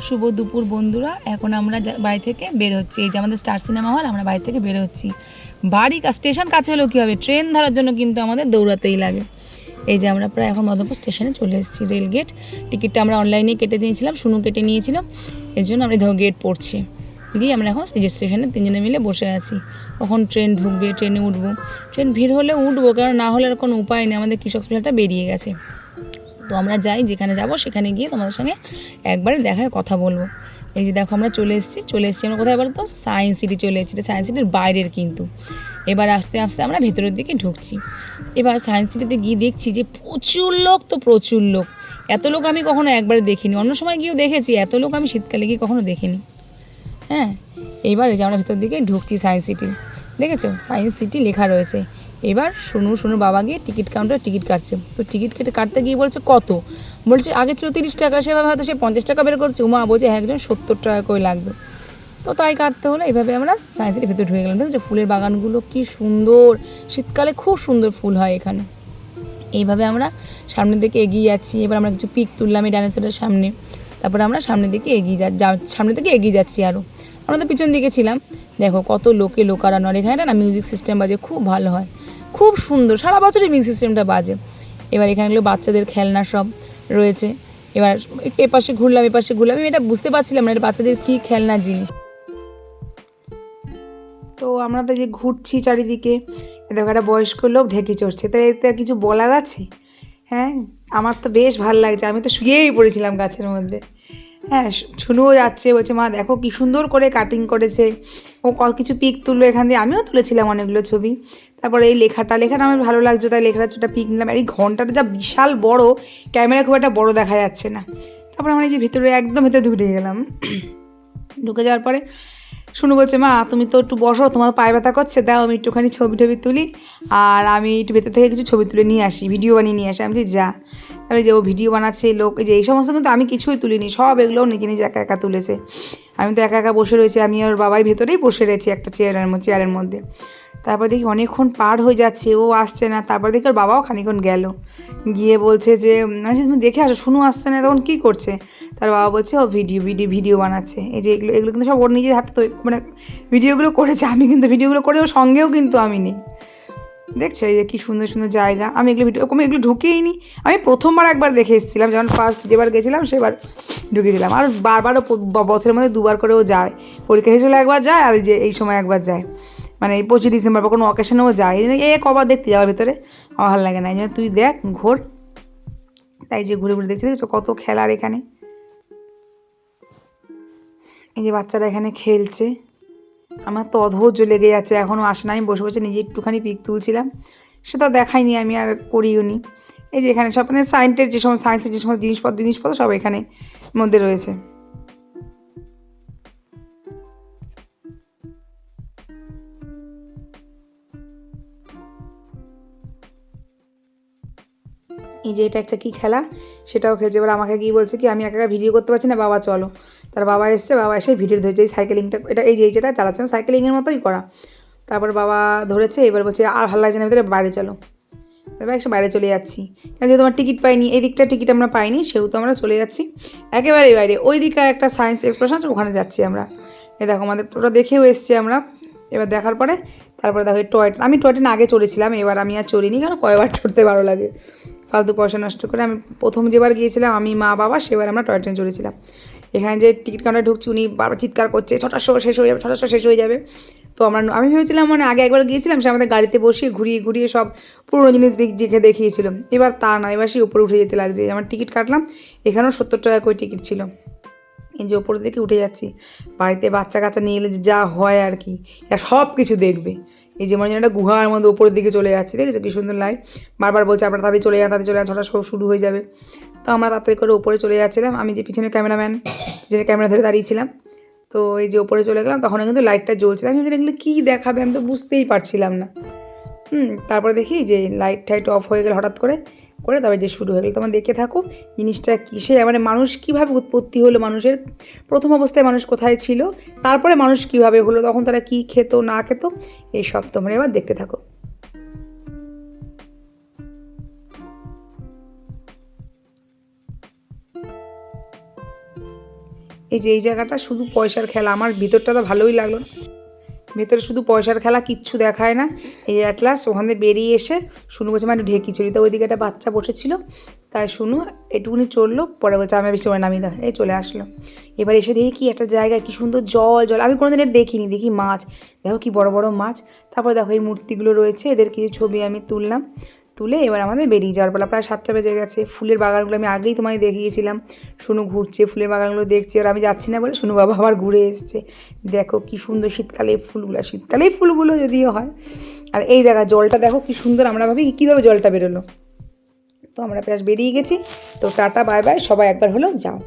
শুভ দুপুর বন্ধুরা, এখন আমরা বাড়ি থেকে বের হচ্ছি। এই যে আমাদের স্টার সিনেমা হল, আমরা বাড়ি থেকে বের হচ্ছি। বাড়ি স্টেশন কাছে হলেও কী হবে, ট্রেন ধরার জন্য কিন্তু আমাদের দৌড়াতেই লাগে। এই যে আমরা প্রায় এখন মদনপুর স্টেশনে চলে এসেছি। রেল গেট টিকিটটা আমরা অনলাইনে কেটে দিয়েছিলাম, শুনু কেটে নিয়েছিল, এই জন্য আমরা ধরো গেট পড়ছি দিয়ে আমরা এখন এই যে স্টেশনে তিনজনে মিলে বসে আছি। কখন ট্রেন ঢুকবে, ট্রেনে উঠবো। ট্রেন ভিড় হলে উঠবো, কারণ না হলে আর কোনো উপায় নেই, আমাদের কৃষক স্পেশালটা বেরিয়ে গেছে। তো আমরা যাই, যেখানে যাব সেখানে গিয়ে তোমাদের সঙ্গে একবারে দেখায় কথা বলবো। এই যে দেখো আমরা চলে এসেছি আমরা কোথায় বলো তো, সায়েন্স সিটি চলে এসেছি। সায়েন্স সিটির বাইরের কিন্তু। এবার আস্তে আস্তে আমরা ভেতরের দিকে ঢুকছি। এবার সায়েন্স সিটিতে গিয়ে দেখছি যে প্রচুর লোক, তো প্রচুর লোক। এত লোক আমি কখনো একবারে দেখিনি, অন্য সময় গিয়েও দেখেছি, এত লোক আমি শীতকালে গিয়ে কখনো দেখিনি। হ্যাঁ, এইবার এই যে আমরা ভেতর দিকে ঢুকছি সায়েন্স সিটি। দেখেছো, সায়েন্স সিটি লেখা রয়েছে। এবার শুনুর বাবা গিয়ে টিকিট কাউন্টারে টিকিট কাটছে। তো টিকিট কাটতে গিয়ে বলছে কত, বলছে আগে ছিল 30 টাকা, সেভাবে হয়তো সে 50 টাকা বের করছে। উমা বলছে হ্যাঁ, একজন 70 টাকা করে লাগবে। তো তাই কাটতে হলো। এইভাবে আমরা সায়েন্স সিটির ভেতরে ঢুকে গেলাম। দেখেছো ফুলের বাগানগুলো কি সুন্দর, শীতকালে খুব সুন্দর ফুল হয় এখানে। এইভাবে আমরা সামনের দিকে এগিয়ে যাচ্ছি। এবার আমরা কিছু পিক তুললাম এই ডাইনোসরের সামনে। তারপরে আমরা সামনের দিকে সামনের দিকে এগিয়ে যাচ্ছি আরও। আমরা তো পিছন দিকে ছিলাম। দেখো কত লোকারানো। আর এখানে না মিউজিক সিস্টেম বাজে, খুব ভালো হয়, খুব সুন্দর, সারা বছরই মিউজিক সিস্টেমটা বাজে। এবার এখানেগুলো বাচ্চাদের খেলনা সব রয়েছে। এবার এপাশে ঘুরলাম আমি এটা বুঝতে পারছিলাম না এটা বাচ্চাদের কী খেলনার জিনিস। তো আমরা তো যে ঘুরছি চারিদিকে, দেখো একটা বয়স্ক লোক ঢেকে চড়ছে, তাই এতে আর কিছু বলার আছে? হ্যাঁ, আমার তো বেশ ভালো লাগছে, আমি তো শুয়েই পড়েছিলাম গাছের মধ্যে। হ্যাঁ, শুনুও যাচ্ছে, বলছে মা দেখো কী সুন্দর করে কাটিং করেছে। ও কিছু পিক তুললো এখান দিয়ে, আমিও তুলেছিলাম অনেকগুলো ছবি। তারপরে এই লেখাটা আমার ভালো লাগছে, তাই লেখাটা একটা পিক নিলাম। আর এই ঘন্টাটা যা বিশাল বড়, ক্যামেরা খুব একটা বড় দেখা যাচ্ছে না। তারপরে আমরা এই যে ভিতরে একদম ভেতরে ঢুকে গেলাম। ঢুকে যাওয়ার পরে শুনু বলছে মা তুমি তো একটু বসো, তোমার পায়ে ব্যথা করছে, দাও আমি একটুখানি ছবি তুলি, আর আমি একটু ভেতর থেকে কিছু ছবি তুলে নিয়ে আসি, ভিডিও বানিয়ে নিয়ে আসি। আমি যে যা। তারপরে যে ও ভিডিও বানাচ্ছে লোক, যে এই সমস্ত কিন্তু আমি কিছুই তুলিনি, সব এগুলো নিজে একা একা তুলেছে। আমি তো একা একা বসে রয়েছি, আমি আর বাবাই ভেতরেই বসে রয়েছি একটা চেয়ারের মধ্যে। তারপর দেখি অনেকক্ষণ পার হয়ে যাচ্ছে, ও আসছে না। তারপর দেখি ওর বাবাও খানিকক্ষণ গেল, গিয়ে বলছে যে আচ্ছা তুমি দেখে আসো, শুনু আসছে না, তখন কী করছে? তার বাবা বলছে ও ভিডিও বানাচ্ছে। এই যে এগুলো কিন্তু সব ওর নিজের হাতে মানে ভিডিওগুলো করেছে। আমি কিন্তু ভিডিওগুলো করে ওর সঙ্গেও কিন্তু আমি নেই। দেখছো এই যে কী সুন্দর সুন্দর জায়গা, আমি এগুলো ঢুকেই নি। আমি প্রথমবার একবার দেখে এসেছিলাম, যখন ফার্স্ট যেবার গেছিলাম সেবার ঢুকেছিলাম। আর বারবারও বছরের মধ্যে 2বার করেও যায়, পরীক্ষা শেষ হলে একবার যায়, আর যে এই সময় একবার যায়, মানে এই 25 ডিসেম্বর বা কোনো অকেশনেও যায়। এই জন্য কবার দেখতে যাওয়ার ভেতরে আমার ভালো লাগে না। এই জন্য তুই দেখ ঘোর। তাই যে ঘুরে ঘুরে দেখছো কত খেলার এখানে। এই যে বাচ্চারা এখানে খেলছে, আমার তো অধৈর্য লেগে যাচ্ছে, এখনও আসে না। আমি বসে বসে নিজে একটুখানি পিক তুলছিলাম, সেটা দেখাইনি আমি আর করিও নি। এই যে এখানে সব মানে সায়েন্সের যে সমস্ত জিনিসপত্র সব এখানে মধ্যে রয়েছে। এই যে এটা একটা কী খেলা, সেটাও খেলছে। এবার আমাকে গিয়ে বলছে কি আমি একা ভিডিও করতে পারছি না, বাবা চলো। তার বাবা এসে ভিডিও ধরেছে এই সাইকেলিংটা, যেটা চালাচ্ছে না, সাইকেলিংয়ের মতোই করা। তারপর বাবা ধরেছে, এবার বলছে আর ভালো লাগছে না, ভিতরে বাইরে চলো। এবার একটু বাইরে চলে যাচ্ছি, কারণ যেহেতু আমার টিকিট পাইনি, এই দিকটা টিকিট আমরা পাইনি, সেহেতু আমরা চলে যাচ্ছি একেবারে বাইরে। ওই দিকে একটা সায়েন্স এক্সপ্রেশন আছে, ওখানে যাচ্ছি আমরা। এই দেখো আমাদের ওটা দেখেও এসছি আমরা। এবার দেখার পরে তারপরে দেখো আমি টয় ট্রেন আগে চড়েছিলাম, এবার আমি আর চড়িনি, কারণ কয়বার চড়তে ভালো লাগে, ফালতু পয়সা নষ্ট করে। আমি প্রথম যেবার গিয়েছিলাম আমি মা বাবা, সেবার আমরা টয় ট্রেন চড়েছিলাম। এখানে যে টিকিট কাউন্টারে ঢুকছি, উনি বারবার চিৎকার করছে 6টার সময় শেষ হয়ে যাবে, 6টার সময় শেষ হয়ে যাবে। তো আমি ভেবেছিলাম মানে আগে একবার গিয়েছিলাম, সে আমাদের গাড়িতে বসিয়ে ঘুরিয়ে সব পুরোনো জিনিস দেখিয়েছিল। এবার তা না, এবার সে উপরে উঠে যেতে লাগছে। আমার টিকিট কাটলাম, এখানেও 70 টাকা করে টিকিট ছিল। এই যে ওপরের দিকে উঠে যাচ্ছি। বাড়িতে বাচ্চা কাচ্চা নিয়ে এলে যা হয় আর কি, এরা সব কিছু দেখবে। এই যে মনে হয় একটা গুহার মধ্যে ওপরের দিকে চলে যাচ্ছে, দেখেছো কি সুন্দর লাগে। বারবার বলছে আপনারা তাড়াতাড়ি চলে যান, 6টা শুরু হয়ে যাবে। তো আমরা তাড়াতাড়ি করে ওপরে চলে যাচ্ছিলাম, আমি যে পিছনে ক্যামেরাম্যান, পিছনে ক্যামেরা ধরে দাঁড়িয়েছিলাম। তো এই যে ওপরে চলে গেলাম, তখন কিন্তু লাইটটা জ্বলছিল। আমি ভাবছিলাম এগুলো কী দেখাবে, আমি তো বুঝতেই পারছিলাম না। তারপরে দেখি যে লাইট টাইট অফ হয়ে গেল হঠাৎ করে তারপরে যে শুরু হয়ে গেলো। তোমার দেখে থাকো জিনিসটা কিসে, মানে মানুষ কীভাবে উৎপত্তি হলো, মানুষের প্রথম অবস্থায় মানুষ কোথায় ছিল, তারপরে মানুষ কীভাবে হলো, তখন তারা কী খেত না খেত, এইসব তোমরা এবার দেখতে থাকো। এই যে এই জায়গাটা শুধু পয়সার খেলা, আমার ভিতরটা তো ভালোই লাগলো না, ভেতরে শুধু পয়সার খেলা, কিচ্ছু দেখায় না। এই অ্যাটলাস ওখান থেকে বেরিয়ে এসে শুনু বলছে মানে ঢেকি চলি, তো ওইদিকে একটা বাচ্চা বসেছিল, তাই শুনু একটুখানি চললো, পরে বলছে আমি বেশি নামিয়ে দাও, এই চলে আসলো। এবার এসে দেখি কি একটা জায়গায় কি সুন্দর জল জল, আমি কোনোদিন এটা দেখিনি, দেখি মাছ, দেখো কি বড় বড় মাছ। তারপর দেখো এই মূর্তিগুলো রয়েছে, এদের কিছু ছবি আমি তুললাম, তুলে এবার আমাদের বেরিয়ে যাওয়ার পালা, প্রায় 7টা বেজে গেছে। ফুলের বাগানগুলো আমি আগেই তোমায় দেখিয়েছিলাম, শুনু ঘুরছে ফুলের বাগানগুলো দেখছে, আর আমি যাচ্ছি না বলে শুনু বাবা আবার ঘুরে এসছে। দেখো কি সুন্দর শীতকালে ফুলগুলো, শীতকালেই ফুলগুলো যদিও হয়। আর এই দেখা জলটা দেখো কি সুন্দর, আমরা ভাবি কীভাবে জলটা বেরোলো। তো আমরা প্রায় বেরিয়ে গেছি, তো টাটা বাই বাই, সবাই একবার হলো যাও।